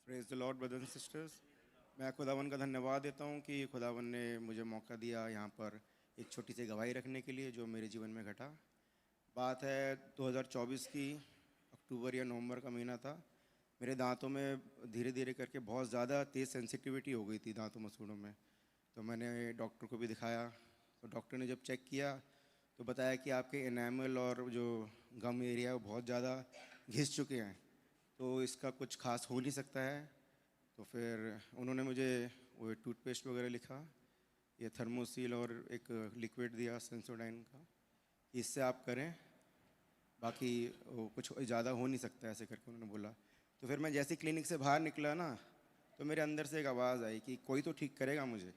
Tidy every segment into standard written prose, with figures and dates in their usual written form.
Praise the Lord brothers and sisters. मैं खुदावन का धन्यवाद देता हूँ कि खुदावन ने मुझे मौका दिया यहाँ पर एक छोटी सी गवाही रखने के लिए जो मेरे जीवन में घटा। बात है 2024 की, अक्टूबर या नवंबर का महीना था। मेरे दांतों में धीरे धीरे करके बहुत ज़्यादा तेज़ सेंसिटिविटी हो गई थी दांतों मसूड़ों में। तो मैंने डॉक्टर को भी दिखाया, तो डॉक्टर ने जब चेक किया तो बताया कि आपके एनामल और जो गम एरिया वो बहुत ज़्यादा घिस चुके हैं, तो इसका कुछ खास हो नहीं सकता है। तो फिर उन्होंने मुझे वो टूथपेस्ट वगैरह लिखा, ये थर्मोसील और एक लिक्विड दिया सेंसोडाइन का, इससे आप करें, बाकी वो कुछ ज़्यादा हो नहीं सकता ऐसे करके उन्होंने बोला। तो फिर मैं जैसे क्लिनिक से बाहर निकला ना, तो मेरे अंदर से एक आवाज़ आई कि कोई तो ठीक करेगा मुझे,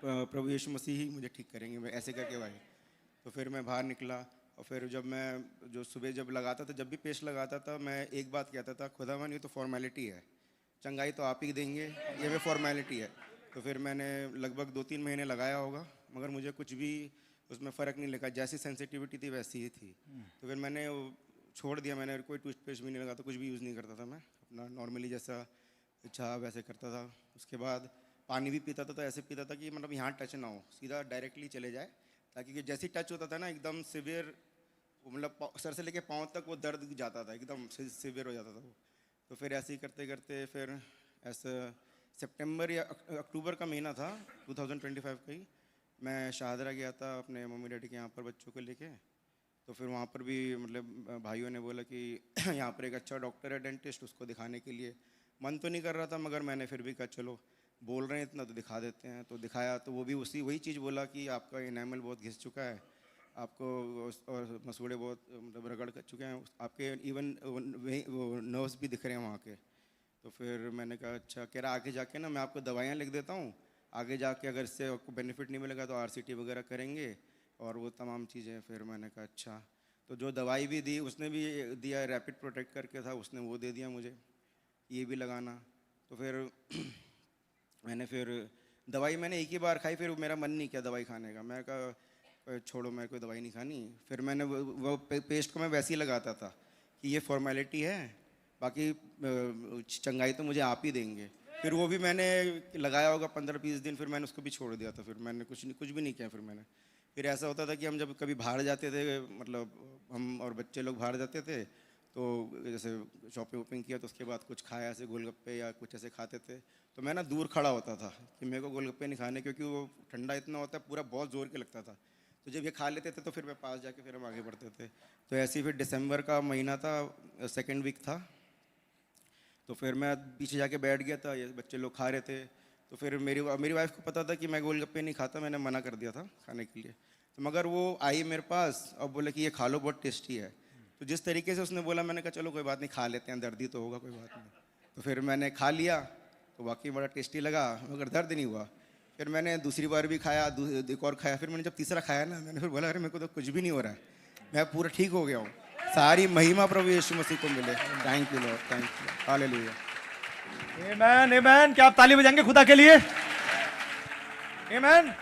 प्रभु यीशु मसीह ही मुझे ठीक करेंगे, मैं ऐसे करके भाई। तो फिर मैं बाहर निकला और फिर जब मैं जो सुबह जब लगाता था, जब भी पेस्ट लगाता था, मैं एक बात कहता था, खुदावन ये तो फॉर्मेलिटी है, चंगाई तो आप ही देंगे, ये भी फॉर्मेलिटी है। तो फिर मैंने लगभग 2-3 महीने लगाया होगा, मगर मुझे कुछ भी उसमें फ़र्क नहीं लगा, जैसी सेंसिटिविटी थी वैसी ही थी। तो फिर मैंने वो छोड़ दिया, मैंने कोई टूथपेस्ट भी नहीं लगाता, कुछ भी यूज़ नहीं करता था, मैं अपना नॉर्मली जैसा इच्छा वैसे करता था। उसके बाद पानी भी पीता था तो ऐसे पीता था कि मतलब यहाँ टच ना हो, सीधा डायरेक्टली चले जाए, ताकि जैसे ही टच होता था ना एकदम सिवियर, मतलब सर से लेके पाँव तक वो दर्द जाता था, एकदम सिवियर हो जाता था वो। तो फिर ऐसे ही करते करते फिर ऐसा सितंबर या अक्टूबर का महीना था 2025 का ही, मैं शाहदरा गया था अपने मम्मी डैडी के यहाँ पर बच्चों को लेके। तो फिर वहाँ पर भी मतलब भाइयों ने बोला कि यहाँ पर एक अच्छा डॉक्टर है डेंटिस्ट, उसको दिखाने के लिए मन तो नहीं कर रहा था, मगर मैंने फिर भी कहा चलो बोल रहे हैं इतना तो दिखा देते हैं। तो दिखाया तो वो भी वही चीज़ बोला कि आपका इनेमल बहुत घिस चुका है, आपको और मसूड़े बहुत मतलब रगड़ कर चुके हैं, आपके इवन वो नर्व्स भी दिख रहे हैं वहाँ के। तो फिर मैंने कहा अच्छा, कह रहा आगे जाके ना मैं आपको दवाइयाँ लिख देता हूँ, आगे जाके अगर इससे आपको बेनिफिट नहीं मिलेगा तो आरसीटी वगैरह करेंगे और वो तमाम चीज़ें। फिर मैंने कहा अच्छा, तो जो दवाई भी दी उसने भी दिया, रैपिड प्रोटेक्ट करके था, उसने वो दे दिया मुझे, ये भी लगाना। तो फिर मैंने फिर दवाई मैंने एक ही बार खाई, फिर मेरा मन नहीं किया दवाई खाने का, मैं कहा छोड़ो मेरे को दवाई नहीं खानी। फिर मैंने वो पेस्ट को मैं वैसे ही लगाता था कि ये फॉर्मेलिटी है, बाकी चंगाई तो मुझे आप ही देंगे। फिर वो भी मैंने लगाया होगा 15-20 दिन, फिर मैंने उसको भी छोड़ दिया था, फिर मैंने कुछ भी नहीं किया। फिर ऐसा होता था कि हम जब कभी बाहर जाते थे, मतलब हम और बच्चे लोग बाहर जाते थे, तो जैसे शॉपिंग वॉपिंग किया तो उसके बाद कुछ खाया, ऐसे गोलगप्पे या कुछ ऐसे खाते थे, तो मैं ना दूर खड़ा होता था कि मेरे को गोलगप्पे नहीं खाने, क्योंकि वो ठंडा इतना होता है, पूरा बहुत ज़ोर के लगता था। तो जब ये खा लेते थे तो फिर मैं पास जाके फिर हम आगे बढ़ते थे। तो ऐसे ही फिर दिसंबर का महीना था, 2nd वीक था, तो फिर मैं पीछे जाके बैठ गया था, ये बच्चे लोग खा रहे थे। तो फिर मेरी वाइफ को पता था कि मैं गोलगप्पे नहीं खाता, मैंने मना कर दिया था खाने के लिए। तो मगर वो आई मेरे पास और बोले कि ये खा लो, बहुत टेस्टी है। तो जिस तरीके से उसने बोला, मैंने कहा चलो कोई बात नहीं, खा लेते हैं, दर्द ही तो होगा, कोई बात नहीं। तो फिर मैंने खा लिया, तो वाकई बड़ा टेस्टी लगा, मगर दर्द नहीं हुआ। फिर मैंने दूसरी बार भी खाया, एक और खाया, फिर मैंने जब तीसरा खाया ना, मैंने फिर बोला अरे मेरे को तो कुछ भी नहीं हो रहा है, मैं पूरा ठीक हो गया हूँ। सारी महिमा प्रभु यीशु मसीह को मिले। Thank you lord, thank you, hallelujah. Amen, amen. क्या आप ताली बजाएंगे खुदा के लिए? आमेन।